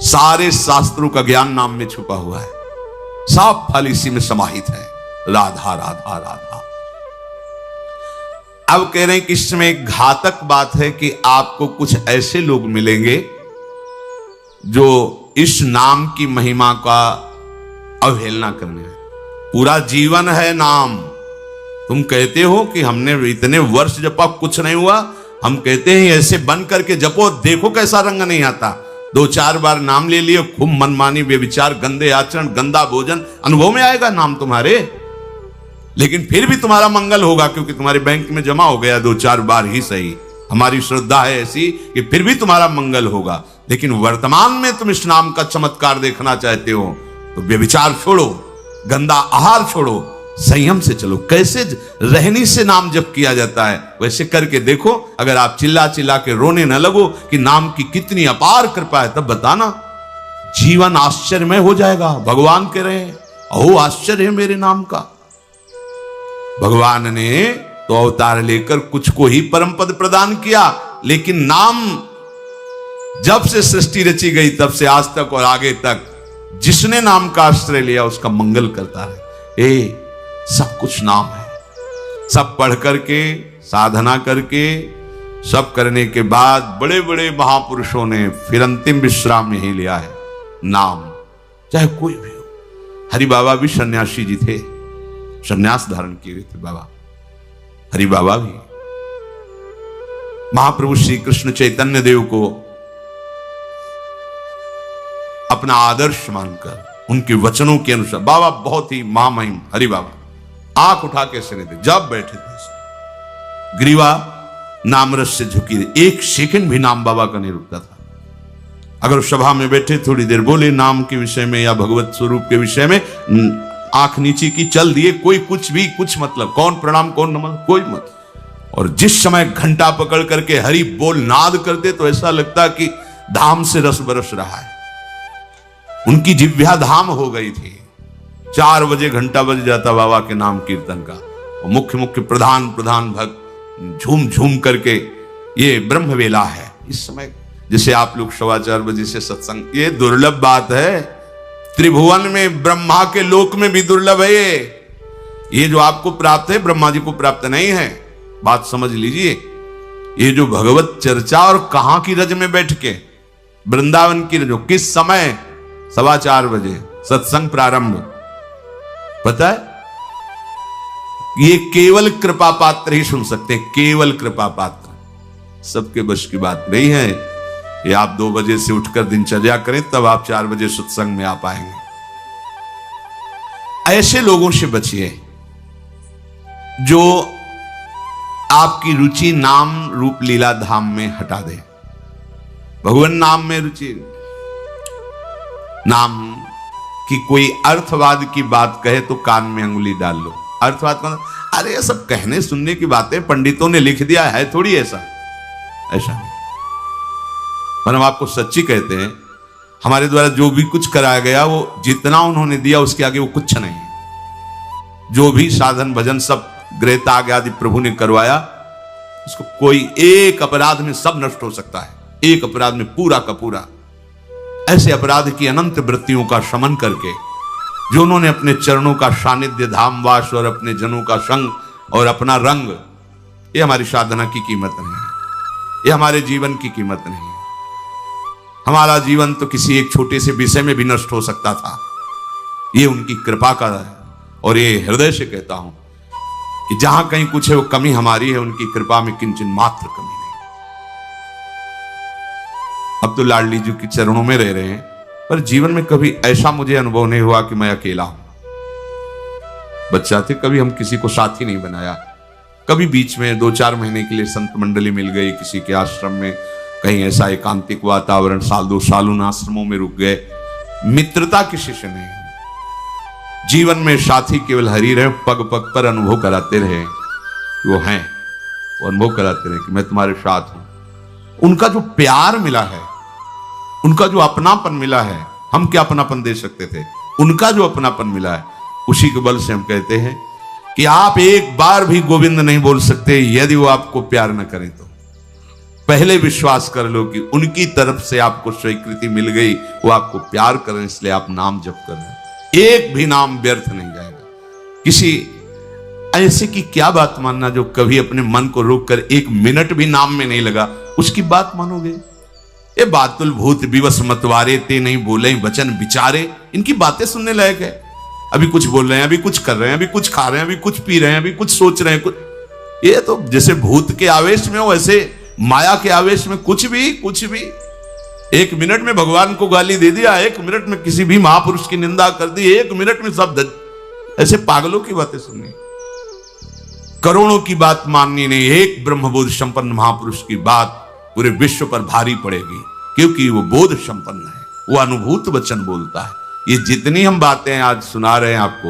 सारे शास्त्रों का ज्ञान नाम में छुपा हुआ है, सब फल इसी में समाहित है। राधा राधा राधा। अब कह रहे हैं कि इसमें घातक बात है कि आपको कुछ ऐसे लोग मिलेंगे जो इस नाम की महिमा का अवहेलना करने हैं। पूरा जीवन है नाम। तुम कहते हो कि हमने इतने वर्ष जपा, कुछ नहीं हुआ। हम कहते हैं ऐसे बन करके जपो, देखो कैसा रंग नहीं आता। 2-4 बार नाम ले लिए, खूब मनमानी, बेविचार, गंदे आचरण, गंदा भोजन, अनुभव में आएगा नाम तुम्हारे। लेकिन फिर भी तुम्हारा मंगल होगा, क्योंकि तुम्हारे बैंक में जमा हो गया 2-4 बार ही सही। हमारी श्रद्धा है ऐसी कि फिर भी तुम्हारा मंगल होगा। लेकिन वर्तमान में तुम इस नाम का चमत्कार देखना चाहते हो तो व्यभिचार छोड़ो, गंदा आहार छोड़ो, संयम से चलो। कैसे रहनी से नाम जप किया जाता है वैसे करके देखो। अगर आप चिल्ला चिल्ला के रोने न लगो कि नाम की कितनी अपार कृपा है, तब बताना, जीवन आश्चर्यमय हो जाएगा। भगवान कह रहे हैं, अहो आश्चर्य है मेरे नाम का। भगवान ने तो अवतार लेकर कुछ को ही परम पद प्रदान किया, लेकिन नाम जब से सृष्टि रची गई तब से आज तक और आगे तक जिसने नाम का आश्रय लिया उसका मंगल करता है। सब कुछ नाम है। सब पढ़ करके, साधना करके, सब करने के बाद बड़े बड़े महापुरुषों ने फिर अंतिम विश्राम यही लिया है, नाम। चाहे कोई भी हो। हरि बाबा भी सन्यासी जी थे, सन्यास धारण किए हुए थे बाबा। हरि बाबा भी महाप्रभु श्री कृष्ण चैतन्य देव को अपना आदर्श मानकर उनके वचनों के अनुसार, बाबा बहुत ही महामहिम हरि बाबा आंख उठा के सुने थे जब बैठे थे, ग्रीवा नामरस से झुकी थी। 1 सेकंड भी नाम बाबा का नहीं रुकता था। अगर सभा में बैठे थोड़ी देर बोले नाम के विषय में या भगवत स्वरूप के विषय में, आंख नीचे की, चल दिए, कोई कुछ भी, कुछ मतलब, कौन प्रणाम कौन नमन, कोई मत। और जिस समय घंटा पकड़ करके हरि बोल नाद करते तो ऐसा लगता कि धाम से रस बरस रहा है। उनकी जिह्वा धाम हो गई थी। 4 बजे घंटा बज जाता बाबा के नाम कीर्तन का, और मुख्य मुख्य प्रधान भक्त झूम झूम करके, ये ब्रह्म वेला है इस समय। जैसे आप लोग 4:15 बजे से सत्संग, ये दुर्लभ बात है। त्रिभुवन में, ब्रह्मा के लोक में भी दुर्लभ है ये जो आपको प्राप्त है, ब्रह्मा जी को प्राप्त नहीं है। बात समझ लीजिए। ये जो भगवत चर्चा, और कहां की रज में बैठ के, वृंदावन की रज, किस समय, 4:15 बजे सत्संग प्रारंभ। पता है, ये केवल कृपा पात्र ही सुन सकते हैं, केवल कृपा पात्र। सबके बस की बात नहीं है। ये आप 2 बजे से उठकर दिनचर्या करें, तब आप 4 बजे सत्संग में आ पाएंगे। ऐसे लोगों से बचिए जो आपकी रुचि नाम रूप लीला धाम में हटा दे। भगवान नाम में रुचि, नाम की कोई अर्थवाद की बात कहे तो कान में अंगुली डाल लो। अर्थवाद का, अरे ये सब कहने सुनने की बातें पंडितों ने लिख दिया है, थोड़ी ऐसा नहीं। पर हम आपको सच्ची कहते हैं, हमारे द्वारा जो भी कुछ कराया गया वो जितना उन्होंने दिया उसके आगे वो कुछ नहीं है। जो भी साधन भजन सब गृह त्याग आदि प्रभु ने करवाया, उसको कोई एक अपराध में सब नष्ट हो सकता है, एक अपराध में पूरा का पूरा। ऐसे अपराध की अनंत वृत्तियों का शमन करके जो उन्होंने अपने चरणों का सानिध्य, धामवास और अपने जनों का संग और अपना रंग, ये हमारी साधना की कीमत नहीं है, ये हमारे जीवन की कीमत नहीं है। हमारा जीवन तो किसी एक छोटे से विषय में भी नष्ट हो सकता था। ये उनकी कृपा का है, और ये हृदय से कहता हूं कि जहां कहीं कुछ है वो कमी हमारी है, उनकी कृपा में किंचन मात्र कमी नहीं। अब तो लाडली जी के चरणों में रह रहे हैं, पर जीवन में कभी ऐसा मुझे अनुभव नहीं हुआ कि मैं अकेला हूं। बच्चा थे, कभी हम किसी को साथी नहीं बनाया। कभी बीच में 2-4 महीने के लिए संत मंडली मिल गई किसी के आश्रम में, कहीं ऐसा एकांतिक वातावरण, 1-2 साल उन आश्रमों में रुक गए। मित्रता किसी से नहीं। जीवन में साथी केवल हरि रहे, पग पग पर अनुभव कराते रहे, वो हैं, वो अनुभव कराते रहे कि मैं तुम्हारे साथ हूं। उनका जो प्यार मिला है, उनका जो अपनापन मिला है, हम क्या अपनापन दे सकते थे, उनका जो अपनापन मिला है, उसी के बल से हम कहते हैं कि आप एक बार भी गोविंद नहीं बोल सकते यदि वो आपको प्यार न करें तो। पहले विश्वास कर लो कि उनकी तरफ से आपको स्वीकृति मिल गई, वो आपको प्यार कर रहे हैं, इसलिए आप नाम जप कर रहे हैं। एक भी नाम व्यर्थ नहीं जाएगा। किसी ऐसे की क्या बात मानना जो कभी अपने मन को रोक कर एक मिनट भी नाम में नहीं लगा, उसकी बात मानोगे? ये बातुल भूत विवश मतवारे ते नहीं बोले वचन विचारे, इनकी बातें सुनने लायक है। अभी कुछ बोल रहे हैं, अभी कुछ कर रहे हैं, अभी कुछ खा रहे हैं, अभी कुछ पी रहे हैं, अभी कुछ सोच रहे हैं, कुछ ये तो जैसे भूत के आवेश में हो, ऐसे माया के आवेश में कुछ भी। एक मिनट में भगवान को गाली दे दिया, एक मिनट में किसी भी महापुरुष की निंदा कर दी, एक मिनट में सब ऐसे पागलों की बातें सुननी, करोड़ों की बात माननी नहीं। एक ब्रह्मबोध संपन्न महापुरुष की बात पूरे विश्व पर भारी पड़ेगी, क्योंकि वो बोध संपन्न है, वो अनुभूत वचन बोलता है। ये जितनी हम बातें आज सुना रहे हैं आपको,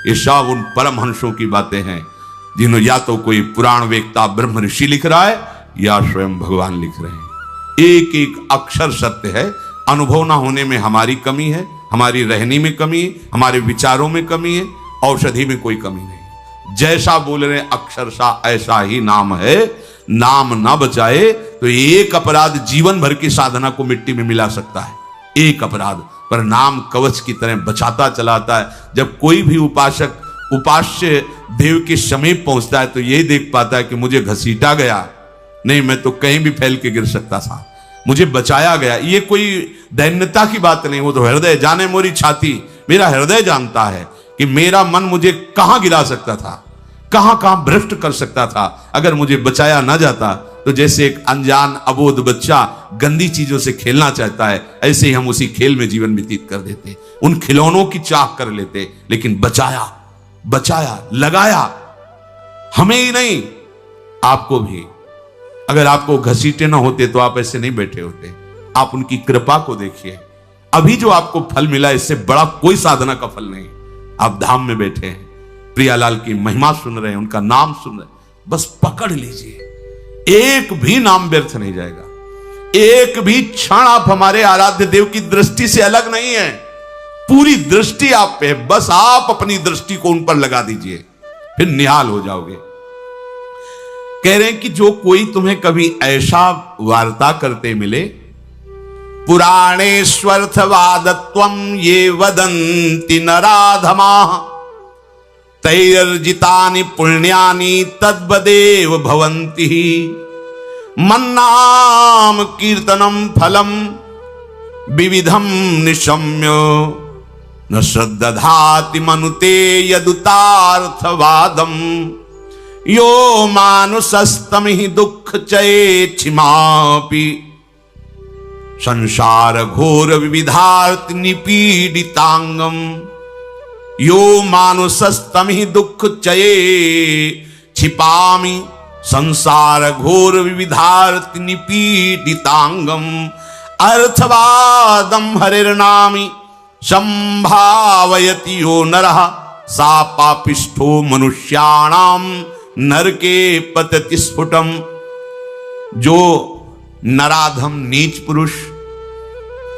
ये सब उन परमहंसों की बातें हैं, जिन्हों या तो कोई पुराण वेक्ता ब्रह्म ऋषि लिख रहा है या स्वयं भगवान लिख रहे हैं। एक एक अक्षर सत्य है। अनुभव ना होने में हमारी कमी है, हमारी रहनी में कमी है, हमारे विचारों में कमी है, औषधि में कोई कमी नहीं। जैसा बोल रहे अक्षरशा ऐसा ही नाम है। नाम ना बचाए तो एक अपराध जीवन भर की साधना को मिट्टी में मिला सकता है, एक अपराध, पर नाम कवच की तरह बचाता चलाता है। जब कोई भी उपासक उपास्य देव के समीप पहुंचता है तो यही देख पाता है कि मुझे घसीटा गया नहीं, मैं तो कहीं भी फैल के गिर सकता था, मुझे बचाया गया। ये कोई दैन्यता की बात नहीं, वो तो हृदय जाने मोरी छाती, मेरा हृदय जानता है कि मेरा मन मुझे कहां गिरा सकता था, कहां कहां भ्रष्ट कर सकता था। अगर मुझे बचाया ना जाता तो जैसे एक अनजान अबोध बच्चा गंदी चीजों से खेलना चाहता है, ऐसे ही हम उसी खेल में जीवन व्यतीत कर देते, उन खिलौनों की चाह कर लेते। लेकिन बचाया लगाया, हमें ही नहीं आपको भी। अगर आपको घसीटे ना होते तो आप ऐसे नहीं बैठे होते। आप उनकी कृपा को देखिए। अभी जो आपको फल मिला, इससे बड़ा कोई साधना का फल नहीं। आप धाम में बैठे हैं, प्रियालाल की महिमा सुन रहे हैं, उनका नाम सुन रहे हैं, बस पकड़ लीजिए। एक भी नाम व्यर्थ नहीं जाएगा। एक भी क्षण आप हमारे आराध्य देव की दृष्टि से अलग नहीं है। पूरी दृष्टि आप पे है, बस आप अपनी दृष्टि को उन पर लगा दीजिए, फिर निहाल हो जाओगे। कह रहे हैं कि जो कोई तुम्हें कभी ऐसा वार्ता करते मिले, पुराणेष्वर्थवादत्वं ये वदन्ति नराधमाः तैर्जितानि पुण्यानि तद्वदेव भवन्ति। मन्नाम कीर्तनम फलम विविधम निशम्य न श्रद्धाति मनुते यदुतार्थवादम। यो मानुषस्तम हि दुःख चेच्छिमापि संसार घोर विविधार्थ निपीडितांगम। यो मानुषस्तम हि दुःख चये छिपामि संसार घोर विविधार्थ निपीडितांगम। अर्थवादम हरिर्नामि संभावयति यो नरः सा पापिष्ठो मनुष्याणाम नरके पतति स्फुटम। जो नराधम नीच पुरुष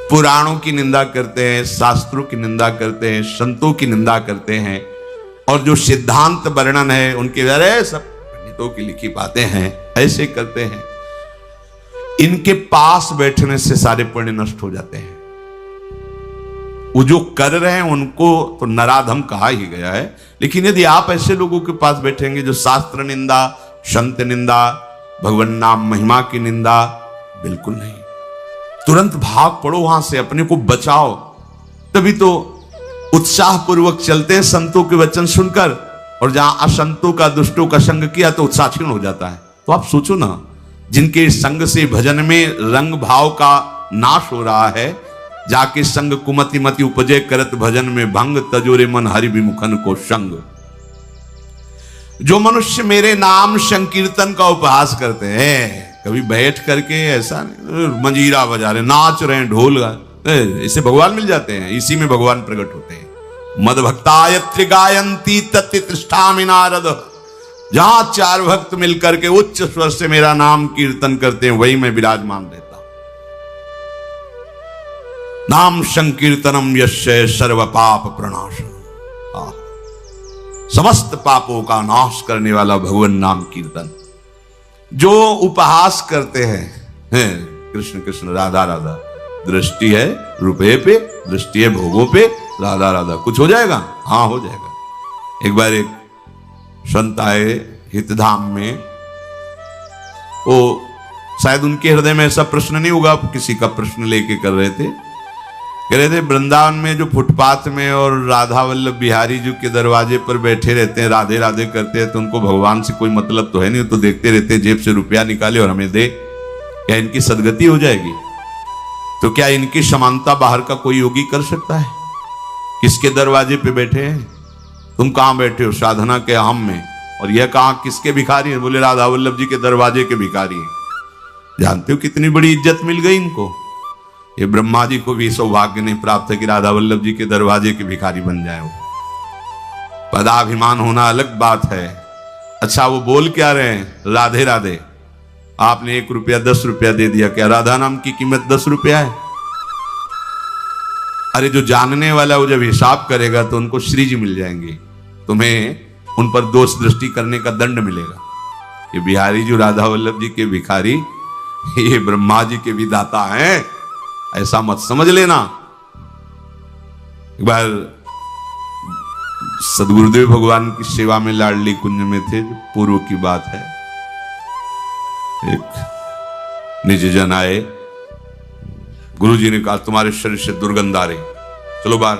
पुराणों की निंदा करते हैं, शास्त्रों की निंदा करते हैं, संतों की निंदा करते हैं, और जो सिद्धांत वर्णन है उनके अरे सब पंडितों की लिखी बातें हैं, ऐसे करते हैं, इनके पास बैठने से सारे पुण्य नष्ट हो जाते हैं। वो जो कर रहे हैं उनको तो नराधम कहा ही गया है। लेकिन यदि आप ऐसे लोगों के पास बैठेंगे जो शास्त्र निंदा, संत निंदा, भगवान नाम महिमा की निंदा, बिल्कुल नहीं। तुरंत भाग पड़ो वहां से, अपने को बचाओ। तभी तो उत्साह पूर्वक चलते हैं संतों के वचन सुनकर, और जहां असंतों का, दुष्टों का संग किया तो उत्साह क्षीण हो जाता है। तो आप सोचो ना, जिनके संग से भजन में रंग भाव का नाश हो रहा है, जाके संग कुमति मति उपजय करत भजन में भंग, तजोरे मन हरि विमुखन को संग। जो मनुष्य मेरे नाम संकीर्तन का उपहास करते हैं, कभी बैठ करके ऐसा नहीं मंजीरा बजा रहे, नाच रहे हैं, ढोल गा, इसे भगवान मिल जाते हैं, इसी में भगवान प्रकट होते हैं। मद भक्तायत्र गायंती तत्ति तिष्ठामि नारद। जहां चार भक्त मिलकर के उच्च स्वर से मेरा नाम कीर्तन करते हैं, वही मैं विराजमान रहता। नाम संकीर्तनम यस्य सर्व पाप प्रणाशम। समस्त पापों का नाश करने वाला भगवान नाम कीर्तन। जो उपहास करते हैं, कृष्ण कृष्ण राधा राधा, दृष्टि है रुपये पे, दृष्टि है भोगों पे, राधा राधा, कुछ हो जाएगा? हाँ हो जाएगा। एक बार एक संत आए हितधाम में, वो शायद उनके हृदय में ऐसा प्रश्न नहीं होगा, किसी का प्रश्न लेके कर रहे थे। कह रहे थे वृंदावन में जो फुटपाथ में और राधा वल्लभ बिहारी जी के दरवाजे पर बैठे रहते हैं, राधे राधे करते हैं, तो उनको भगवान से कोई मतलब तो है नहीं, तो देखते रहते हैं जेब से रुपया निकाले और हमें दे, क्या इनकी सदगति हो जाएगी? तो क्या इनकी समानता बाहर का कोई योगी कर सकता है? किसके दरवाजे पे बैठे हैं? तुम कहां बैठे हो? साधना के हम में। और यह कहां किसके भिखारी हैं? बोले राधा वल्लभ जी के दरवाजे के भिखारी हैं। जानते हो कितनी बड़ी इज्जत मिल गई इनको? ये ब्रह्मा जी को भी सौभाग्य नहीं प्राप्त है कि राधा वल्लभ जी के दरवाजे के भिखारी बन जाए। वो पदाभिमान होना अलग बात है। अच्छा वो बोल क्या रहे हैं? राधे राधे। आपने 1 रुपया 10 रुपया दे दिया, क्या राधा नाम की कीमत 10 रुपया है? अरे जो जानने वाला वो जब हिसाब करेगा तो उनको श्री जी मिल जाएंगे, तुम्हें उन पर दोष दृष्टि करने का दंड मिलेगा। ये बिहारी जी राधा वल्लभ जी के भिखारी, ये ब्रह्मा जी के भी दाता हैं, ऐसा मत समझ लेना। एक बार सदगुरुदेव भगवान की सेवा में लाडली कुंज में थे, पूर्व की बात है। एक निज जन आए, गुरुजी ने कहा तुम्हारे शरीर से दुर्गंध आ रही, चलो बाहर।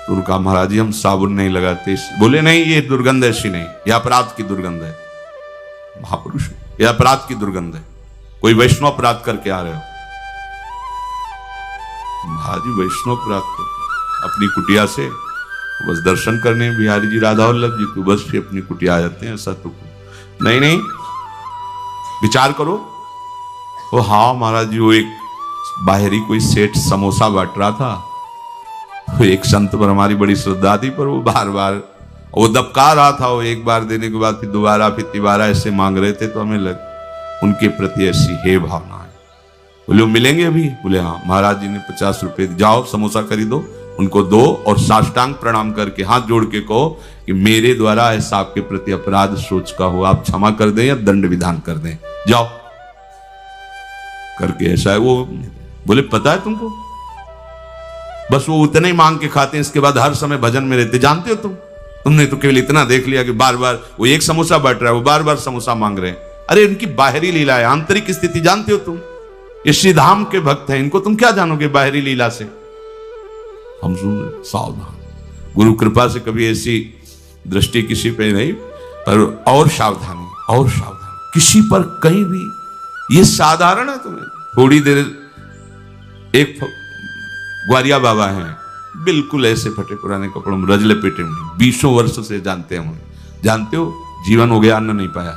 तो उनका महाराज जी हम साबुन नहीं लगाते। बोले नहीं ये दुर्गंध ऐसी नहीं, यह अपराध की दुर्गंध है। महापुरुष, यह अपराध की दुर्गंध है, कोई वैष्णव अपराध करके आ रहे हो। महाराज जी वैष्णव अपराध करके अपनी कुटिया से बस दर्शन करने बिहारी जी राधा वल्लभ जी को बस फिर अपनी कुटिया आ जाते हैं, ऐसा तो नहीं। नहीं विचार करो। वो हाँ महाराज जी, वो एक बाहरी कोई सेठ समोसा बांट रहा था, वो एक संत पर हमारी बड़ी श्रद्धा थी, पर वो बार बार वो दबका रहा था। वो एक बार देने के बाद फिर दोबारा फिर तिबारा ऐसे मांग रहे थे, तो हमें लग उनके प्रति ऐसी हे भावना है। बोले वो मिलेंगे अभी? बोले हाँ। महाराज जी ने 50 रुपए, जाओ समोसा खरीदो, उनको दो और साष्टांग प्रणाम करके हाथ जोड़ के कहो कि मेरे द्वारा ऐसा आपके प्रति अपराध सोच का हो, आप क्षमा कर दें या दंड विधान कर दें, जाओ करके। ऐसा है वो। बोले पता है तुमको? बस वो उतने ही मांग के खाते हैं, इसके बाद हर समय भजन में रहते। जानते हो तुमने तो केवल इतना देख लिया कि बार बार वो एक समोसा बांट रहा है, वो बार बार समोसा मांग रहे हैं। अरे इनकी बाहरी लीला है, आंतरिक स्थिति जानते हो तुम? ये श्री धाम के भक्त हैं, इनको तुम क्या जानोगे बाहरी लीला से? हम सुन रहे, सावधान। गुरु कृपा से कभी ऐसी दृष्टि किसी पे नहीं, पर और सावधानी, और सावधानी किसी पर कहीं भी। ये साधारण है तुम्हें थोड़ी देर। एक ग्वारिया बाबा हैं, बिल्कुल ऐसे फटे पुराने कपड़ों में, रज लपेटे हुए, 20 वर्ष से जानते हैं हम। जानते हो जीवन हो गया, अन्न नहीं पाया,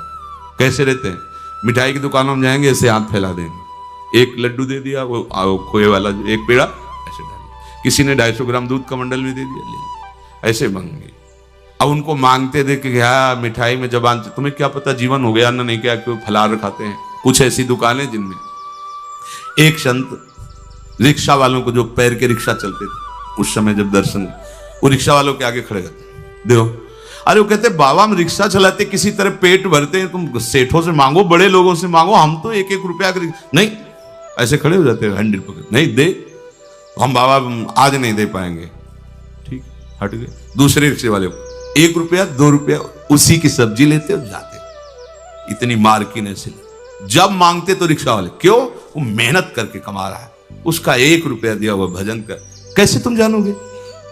कैसे रहते हैं? मिठाई की दुकानों में जाएंगे, ऐसे हाथ फैला देंगे, एक लड्डू दे दिया, वो खोए वाला एक पेड़ा ऐसे डाल, किसी ने 250 ग्राम दूध का मंडल भी दे दिया, ले ऐसे मांगे। अब उनको मांगते देख के क्या मिठाई में जबान, तुम्हें क्या पता जीवन हो गया अन्न नहीं, क्या क्यों फलार खाते हैं। कुछ ऐसी दुकानें जिनमें एक संत रिक्शा वालों को, जो पैर के रिक्शा चलते थे उस समय, जब दर्शन, वो रिक्शा वालों के आगे खड़े रहते, देखो। अरे वो कहते बाबा हम रिक्शा चलाते किसी तरह पेट भरते हैं, तुम सेठों से मांगो, बड़े लोगों से मांगो, हम तो 1-1 रुपया नहीं। ऐसे खड़े हो जाते हैं, हैंडल पकड़, नहीं दे हम बाबा आज नहीं दे पाएंगे, ठीक हट गए। दूसरे रिक्शे वाले को 1 रुपया 2 रुपया उसी की सब्जी लेते और जाते। इतनी मार्किन ऐसे जब मांगते तो रिक्शा वाले, क्यों? वो मेहनत करके कमा रहा है, उसका 1 रुपया दिया हुआ भजन कर, कैसे तुम जानोगे?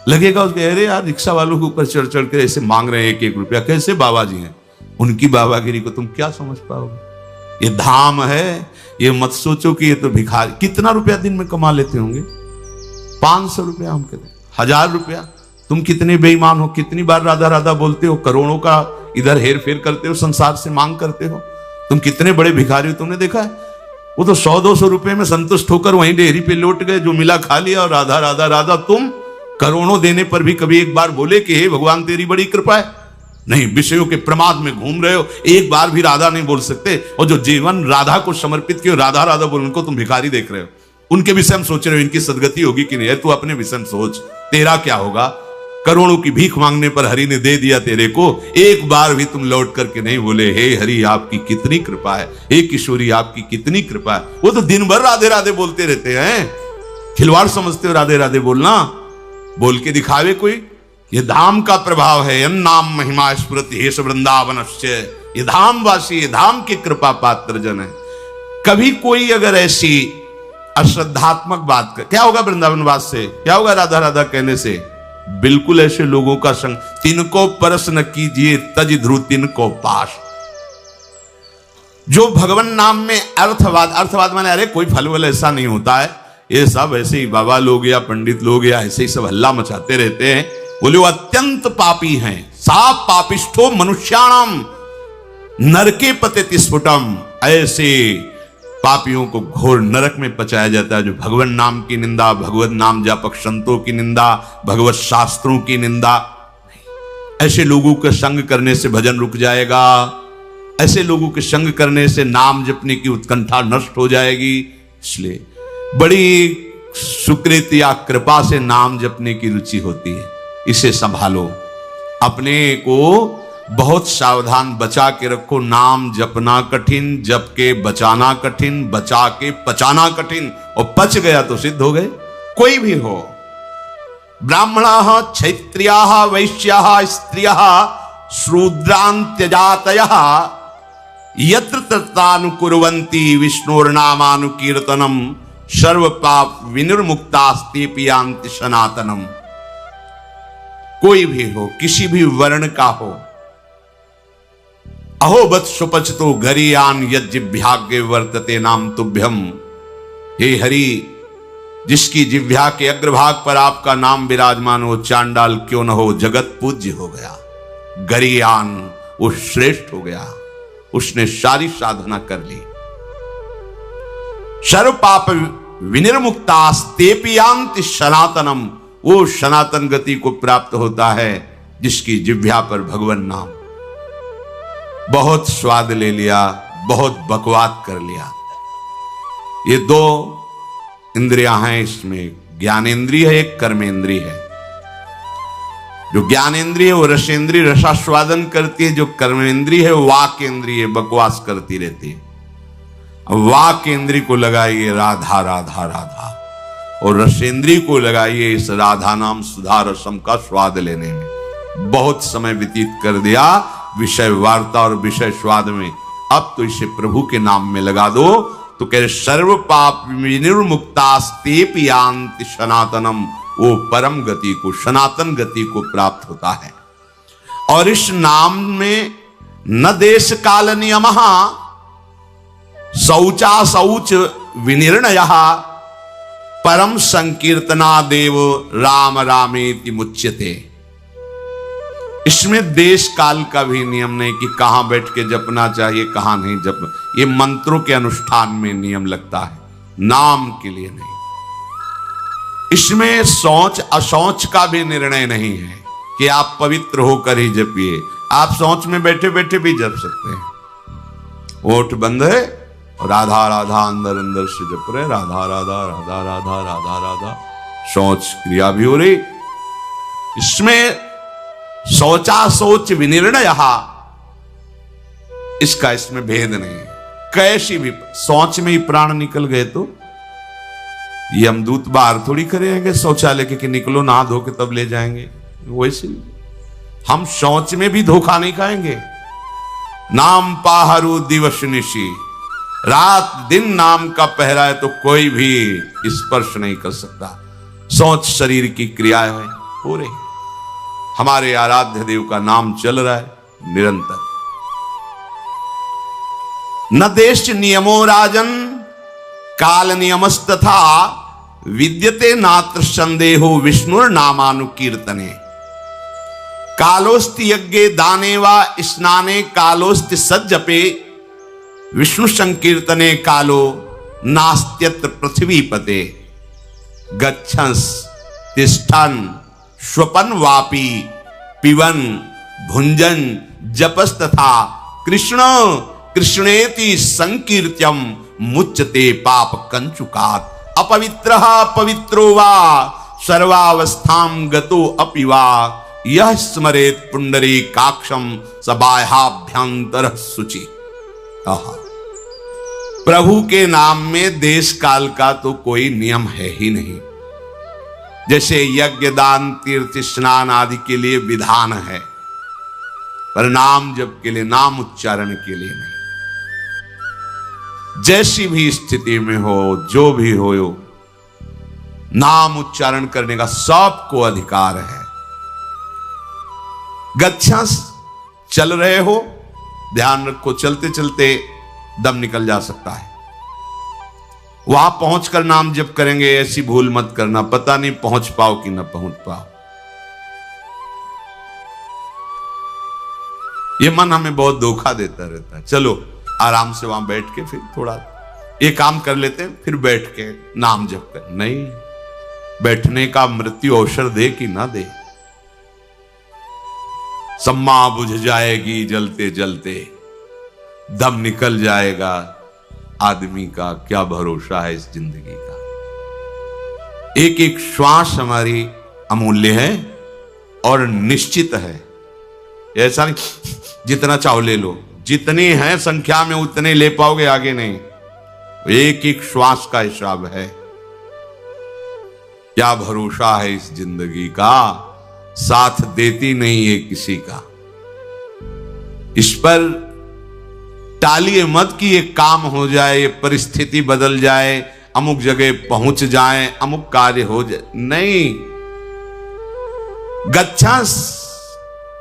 लगेगा उसके अरे यार रिक्शा वालों के ऊपर चढ़ चढ़ कर ऐसे मांग रहे हैं 1-1 रुपया, कैसे बाबा जी हैं? उनकी बाबागिरी को तुम क्या समझ पाओगे? ये धाम है, ये मत सोचो कि ये तो भिखारी। कितना रुपया दिन में कमा लेते होंगे? 500 रुपया, हम कहते 1000 रुपया। तुम कितने बेईमान हो, कितनी बार राधा राधा बोलते हो, करोड़ों का इधर हेर फेर करते हो, संसार से मांग करते हो। तुम कितने बड़े भिखारी हो, तुमने देखा है? वो तो 100-200 रुपए में संतुष्ट होकर वहीं डेयरी पे लौट गए, जो मिला खा लिया और राधा राधा राधा। तुम करोड़ों देने पर भी कभी एक बार बोले कि हे भगवान तेरी बड़ी कृपा है? नहीं, विषयों के प्रमाद में घूम रहे हो, एक बार भी राधा नहीं बोल सकते। और जो जीवन राधा को समर्पित किए, राधा राधा बोल, उनको तुम भिखारी देख रहे हो। उनके विषय में सोच रहे हो इनकी सदगति होगी कि नहीं? तू अपने विषय में सोच, तेरा क्या होगा? करोड़ों की भीख मांगने पर हरि ने दे दिया तेरे को, एक बार भी तुम लौट करके नहीं बोले हे हरि आपकी कितनी कृपा है, हे किशोरी आपकी कितनी कृपा है। वो तो दिन भर राधे राधे बोलते रहते हैं। खिलवाड़ समझते हो राधे राधे बोलना? बोल के दिखावे कोई? ये धाम का प्रभाव है। अन्नाम महिमा स्फुरति हेश वृंदावनस्य। ये धाम वासी, ये धाम की कृपा पात्र जन है। कभी कोई अगर ऐसी अश्रद्धात्मक बात कर, क्या होगा वृंदावन वास से, क्या होगा राधा राधा कहने से? बिल्कुल ऐसे लोगों का संग। तिनको परस न कीजिए तज ध्रुव तिनको पास। जो भगवान नाम में अर्थवाद, अर्थवाद माने अरे कोई फल वल ऐसा नहीं होता है, ये सब ऐसे ही बाबा लोग या पंडित लोग या ऐसे ही सब हल्ला मचाते रहते हैं। बोले वो अत्यंत पापी हैं। सा पापिष्ठो मनुष्याणाम नरके पतित स्फुटम। ऐसे पापियों को घोर नरक में पचाया जाता है जो भगवान नाम की निंदा, भगवत नाम जापक संतों की निंदा, भगवत शास्त्रों की निंदा। ऐसे लोगों के संग करने से भजन रुक जाएगा। ऐसे लोगों के संग करने से नाम जपने की उत्कंठा नष्ट हो जाएगी। इसलिए बड़ी सुकृत या कृपा से नाम जपने की रुचि होती है। इसे संभालो, अपने को बहुत सावधान बचा के रखो। नाम जपना कठिन, जप के बचाना कठिन, बचा के पचाना कठिन। और पच गया तो सिद्ध हो गए। कोई भी हो, ब्राह्मणाः क्षत्रियाः वैश्याः स्त्रियः शूद्रान्त्यजातयः यत्र तत्रानुकुर्वन्ति विष्णोर्नामानुकीर्तनम् सर्व पाप विनिर्मुक्तास्तेऽपि यान्ति सनातनम्। कोई भी हो, किसी भी वर्ण का हो। अहो बत सुपचतो गरीयान यज्जिभ्याग्य वर्तते नाम तुभ्यम। हे हरि, जिसकी जिह्वा के अग्रभाग पर आपका नाम विराजमान हो, चांडाल क्यों न हो, जगत पूज्य हो गया। गरीयान, वो श्रेष्ठ हो गया, उसने सारी साधना कर ली। सर्व पाप विनिर्मुक्तास्तेऽपि यान्ति सनातनम। वो सनातन गति को प्राप्त होता है जिसकी जिह्वा पर भगवान नाम। बहुत स्वाद ले लिया, बहुत बकवाद कर लिया। ये दो इंद्रियां हैं, इसमें ज्ञानेंद्रिय है, एक कर्मेंद्रिय है। जो ज्ञानेंद्रिय है वो रसेंद्रिय, रसास्वादन करती है। जो कर्मेंद्रिय है वाक इंद्रिय, बकवास करती रहती है। वाक इंद्रिय को लगाइए राधा राधा राधा, और रसेंद्रिय को लगाइए इस राधा नाम सुधा रसम का स्वाद लेने में। बहुत समय व्यतीत कर दिया विषय वार्ता और विषय स्वाद में, अब तो इसे प्रभु के नाम में लगा दो। तो कह रहे सर्व पाप विनिर्मुक्तास्तेऽपि यान्ति सनातनम। वो परम गति को, सनातन गति को प्राप्त होता है। और इस नाम में न देश काल नियमः शौचा शौच विनिर्णयः परम संकीर्तना देव राम रामेति मुच्यते। इसमें देश काल का भी नियम नहीं कि कहां बैठ के जपना चाहिए, कहां नहीं जपना। ये मंत्रों के अनुष्ठान में नियम लगता है, नाम के लिए नहीं। इसमें शौच अशौच का भी निर्णय नहीं है कि आप पवित्र होकर ही जपिए। आप शौच में बैठे बैठे भी जप सकते हैं। ओठ बंद है, राधा राधा अंदर अंदर से जप रहे, राधा राधा राधा राधा राधा राधा, शौच क्रिया भी हो रही। इसमें शौचा शौच विनिर्णय, इसका इसमें भेद नहीं है। कैसी भी शौच में ही प्राण निकल गए तो यमदूत बाहर थोड़ी करेंगे शौचालय के कि निकलो नहा धो के तब ले जाएंगे। वैसे हम शौच में भी धोखा नहीं खाएंगे। नाम पाहरू दिवस निशी, रात दिन नाम का पहरा है तो कोई भी स्पर्श नहीं कर सकता। शौच शरीर की क्रियाएं हो रही, हमारे आराध्य देव का नाम चल रहा है निरंतर। न देश नियमो राजन काल नियमस्तथा विद्यते नात्र संदेहो विष्णुर नामानुकीर्तने। कालोस्ति यज्ञे दाने वा स्नाने कालोस्ति सज्जपे विष्णु संकीर्तने कालो नास्त्यत्र पृथ्वी पते। गच्छंस तिष्ठन स्वपन वापी पिवन भुंजन जपस्तथा कृष्ण कृष्णेति संकीर्त्यम मुच्यते पाप कंचुकात्। अपवित्रः पवित्रो वा सर्वावस्थां गतो अपि वा यह स्मरेत पुंडरी काक्षम सबाह्याभ्यंतर शुचि। आहा, प्रभु के नाम में देश काल का तो कोई नियम है ही नहीं। जैसे यज्ञ दान तीर्थ स्नान आदि के लिए विधान है, पर नाम जप के लिए, नाम उच्चारण के लिए नहीं। जैसी भी स्थिति में हो, जो भी हो, नाम उच्चारण करने का सबको अधिकार है। गच्छा चल रहे हो, ध्यान रखो, चलते चलते दम निकल जा सकता है। वहां पहुंचकर नाम जप करेंगे, ऐसी भूल मत करना, पता नहीं पहुंच पाओ कि ना पहुंच पाओ। ये मन हमें बहुत धोखा देता रहता है। चलो आराम से वहां बैठ के फिर थोड़ा ये काम कर लेते हैं, फिर बैठ के नाम जप कर। नहीं, बैठने का मृत्यु अवसर दे कि ना दे। सम्मा बुझ जाएगी जलते जलते, दम निकल जाएगा, आदमी का क्या भरोसा है इस जिंदगी का। एक एक श्वास हमारी अमूल्य है और निश्चित है। ऐसा नहीं जितना चाहो ले लो, जितनी है संख्या में उतने ले पाओगे, आगे नहीं। एक एक श्वास का हिसाब है। क्या भरोसा है इस जिंदगी का, साथ देती नहीं है किसी का। इस पर टालिए मत कि ये काम हो जाए, ये परिस्थिति बदल जाए, अमुक जगह पहुंच जाए, अमुक कार्य हो जाए। नहीं, गच्छा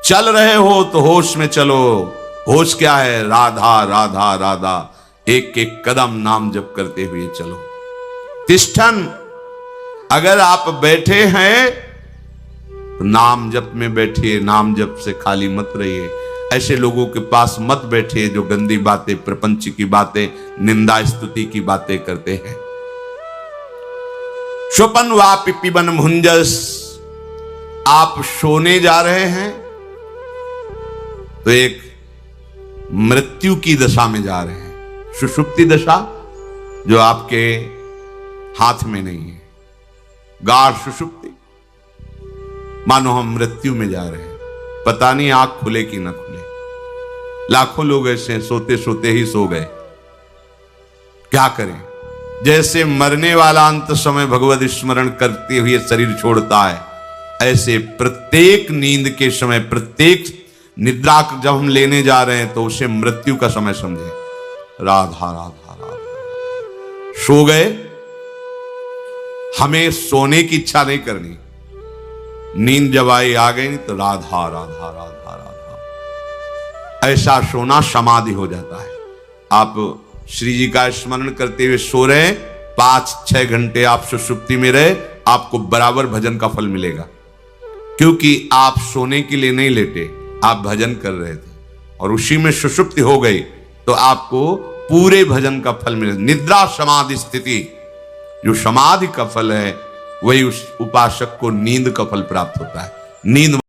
चल रहे हो तो होश में चलो। होश क्या है? राधा राधा राधा, एक एक कदम नाम जप करते हुए चलो। तिष्ठन, अगर आप बैठे हैं तो नाम जप में बैठिए, नाम जप से खाली मत रहिए। ऐसे लोगों के पास मत बैठिए जो गंदी बातें, प्रपंच की बातें, निंदा स्तुति की बातें करते हैं। स्वपन वापि पिबन भुंजस, आप सोने जा रहे हैं तो एक मृत्यु की दशा में जा रहे हैं। सुषुप्ति दशा जो आपके हाथ में नहीं है, गाढ़ सुषुप्ति, मानो हम मृत्यु में जा रहे हैं, पता नहीं आंख खुले कि ना खुले। लाखों लोग ऐसे सोते सोते ही सो गए। क्या करें? जैसे मरने वाला अंत समय भगवत स्मरण करते हुए शरीर छोड़ता है, ऐसे प्रत्येक नींद के समय, प्रत्येक निद्रा जब हम लेने जा रहे हैं तो उसे मृत्यु का समय समझे। राधा राधा राधा, सो गए, हमें सोने की इच्छा नहीं करनी। नींद जब आई आ गई तो राधा राधा राधा राधा, ऐसा सोना समाधि हो जाता है। आप श्री जी का स्मरण करते हुए सो रहे, 5-6 घंटे आप सुषुप्ति में रहे, आपको बराबर भजन का फल मिलेगा। क्योंकि आप सोने के लिए नहीं लेटे, आप भजन कर रहे थे और उसी में सुषुप्ति हो गई तो आपको पूरे भजन का फल मिलेगा। निद्रा समाधि स्थिति, जो समाधि का फल है, वही उस उपासक को नींद का फल प्राप्त होता है। नींद